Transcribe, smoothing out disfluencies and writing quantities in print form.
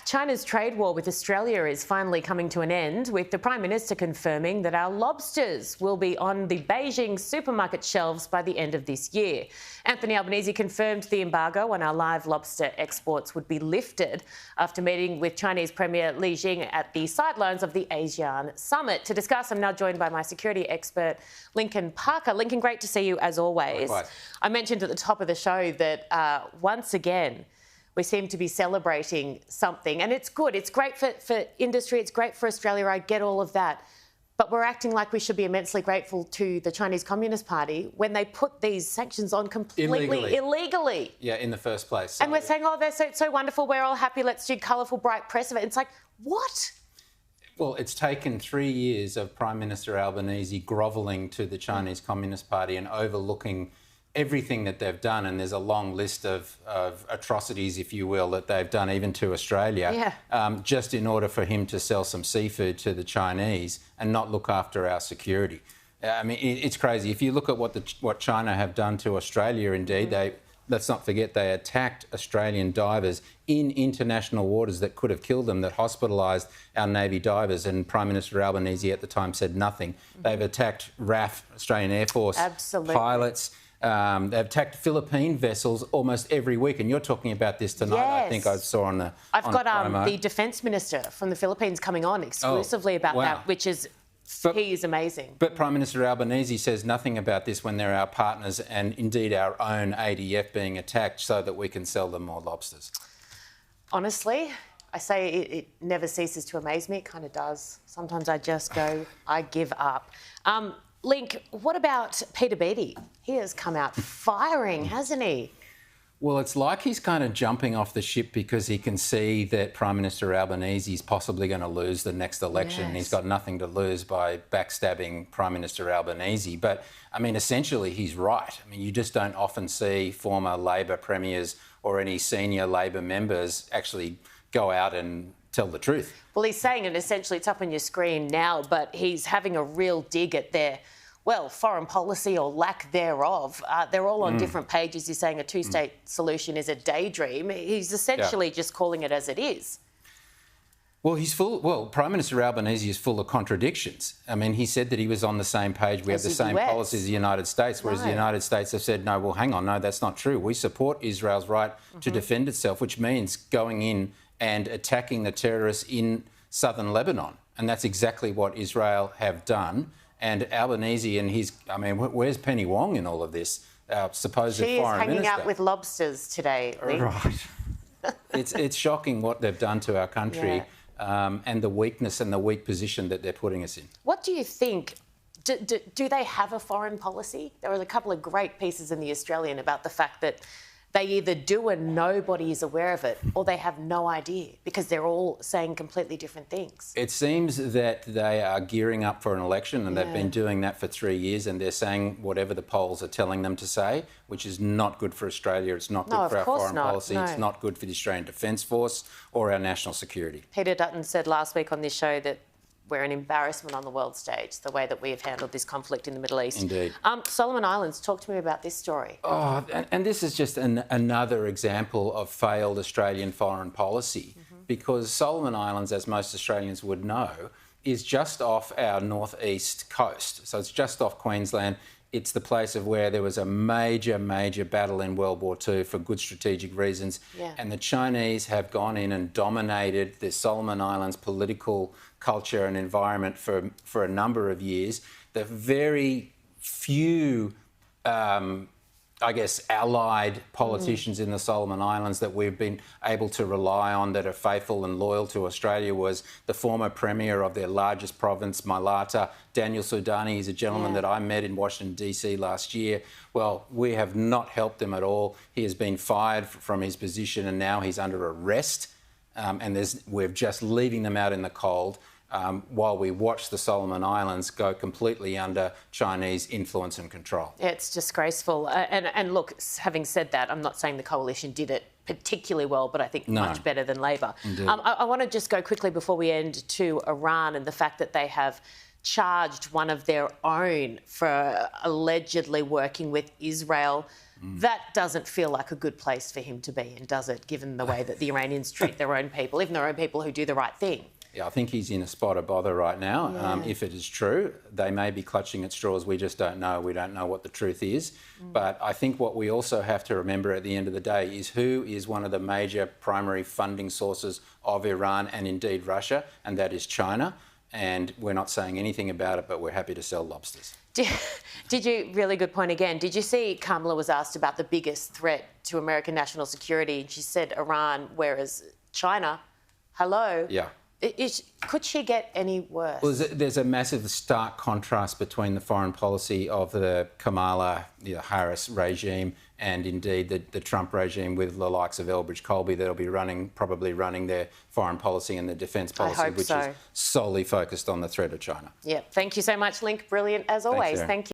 China's trade war with Australia is finally coming to an end, with the Prime Minister confirming that our lobsters will be on the Beijing supermarket shelves by the end of this year. Anthony Albanese confirmed the embargo on our live lobster exports would be lifted after meeting with Chinese Premier Li Jing at the sidelines of the ASEAN summit. To discuss, I'm now joined by my security expert, Lincoln Parker. Lincoln, great to see you as always. Likewise. I mentioned at the top of the show that once again, we seem to be celebrating something, and it's good. It's great for industry. It's great for Australia. I get all of that. But we're acting like we should be immensely grateful to the Chinese Communist Party when they put these sanctions on completely illegally. Yeah, in the first place. So, and we're saying, oh, they're so wonderful. We're all happy. Let's do colourful, bright press of it. It's like, what? Well, it's taken 3 years of Prime Minister Albanese grovelling to the Chinese Communist Party and overlooking everything that they've done, and there's a long list of atrocities, if you will, that they've done even to Australia, just in order for him to sell some seafood to the Chinese and not look after our security. I mean, it's crazy. If you look at what China have done to Australia, indeed, let's not forget they attacked Australian divers in international waters that could have killed them, that hospitalised our Navy divers, and Prime Minister Albanese at the time said nothing. They've attacked RAF, Australian Air Force pilots. They've attacked Philippine vessels almost every week, and you're talking about this tonight. Yes. I think I saw on the. I've got the Defence Minister from the Philippines coming on exclusively about that, which is he is amazing. But Prime Minister Albanese says nothing about this when they're our partners, and indeed our own ADF being attacked, so that we can sell them more lobsters. Honestly, I say it never ceases to amaze me. It kind of does. Sometimes I just go, I give up. Link, what about Peter Beattie? He has come out firing, hasn't he? Well, it's like he's kind of jumping off the ship because he can see that Prime Minister Albanese is possibly going to lose the next election. Yes. He's got nothing to lose by backstabbing Prime Minister Albanese. But, I mean, essentially he's right. I mean, you just don't often see former Labor premiers or any senior Labor members actually go out and tell the truth. Well, he's saying it essentially, it's up on your screen now, but he's having a real dig at their, well, foreign policy or lack thereof. They're all on different pages. He's saying a two-state solution is a daydream. He's essentially just calling it as it is. Well, Prime Minister Albanese is full of contradictions. I mean, he said that he was on the same page. We have the same policy as the United States, whereas the United States have said, no, well, hang on, no, that's not true. We support Israel's right to defend itself, which means going in and attacking the terrorists in southern Lebanon. And that's exactly what Israel have done. And Albanese and his, I mean, where's Penny Wong in all of this? Our supposed foreign minister. She is hanging out with lobsters today, Lee. Right. It's shocking what they've done to our country and the weakness and the weak position that they're putting us in. What do you think? Do they have a foreign policy? There was a couple of great pieces in The Australian about the fact that they either do and nobody is aware of it, or they have no idea because they're all saying completely different things. It seems that they are gearing up for an election, and they've been doing that for 3 years, and they're saying whatever the polls are telling them to say, which is not good for Australia. It's not good for our foreign policy. No. It's not good for the Australian Defence Force or our national security. Peter Dutton said last week on this show that we're an embarrassment on the world stage, the way that we have handled this conflict in the Middle East. Indeed. Solomon Islands, talk to me about this story. Oh, and this is just another example of failed Australian foreign policy, because Solomon Islands, as most Australians would know, is just off our northeast coast. So it's just off Queensland. It's the place of where there was a major, major battle in World War II for good strategic reasons. Yeah. And the Chinese have gone in and dominated the Solomon Islands political culture and environment for a number of years. The very few, I guess, allied politicians in the Solomon Islands that we've been able to rely on that are faithful and loyal to Australia was the former premier of their largest province, Malata, Daniel Soudani. He's a gentleman that I met in Washington, D.C. last year. Well, we have not helped him at all. He has been fired from his position and now he's under arrest. And we're just leaving them out in the cold while we watch the Solomon Islands go completely under Chinese influence and control. Yeah, it's disgraceful. And look, having said that, I'm not saying the coalition did it particularly well, but I think much better than Labor. I want to just go quickly before we end to Iran and the fact that they have charged one of their own for allegedly working with Israel That doesn't feel like a good place for him to be in, does it, given the way that the Iranians treat their own people, even their own people who do the right thing? Yeah, I think he's in a spot of bother right now. Yeah. If it is true, they may be clutching at straws. We just don't know. We don't know what the truth is. But I think what we also have to remember at the end of the day is who is one of the major primary funding sources of Iran and indeed Russia, and that is China. And we're not saying anything about it, but we're happy to sell lobsters. Did you, really good point again, did you see Kamala was asked about the biggest threat to American national security? And she said Iran, whereas China, hello. Yeah. Could she get any worse? Well, there's a massive stark contrast between the foreign policy of the Kamala Harris regime and indeed the Trump regime with the likes of Elbridge Colby that'll be probably running their foreign policy and their defence policy, which is solely focused on the threat of China. Yeah, thank you so much, Link. Brilliant as always. Thank you.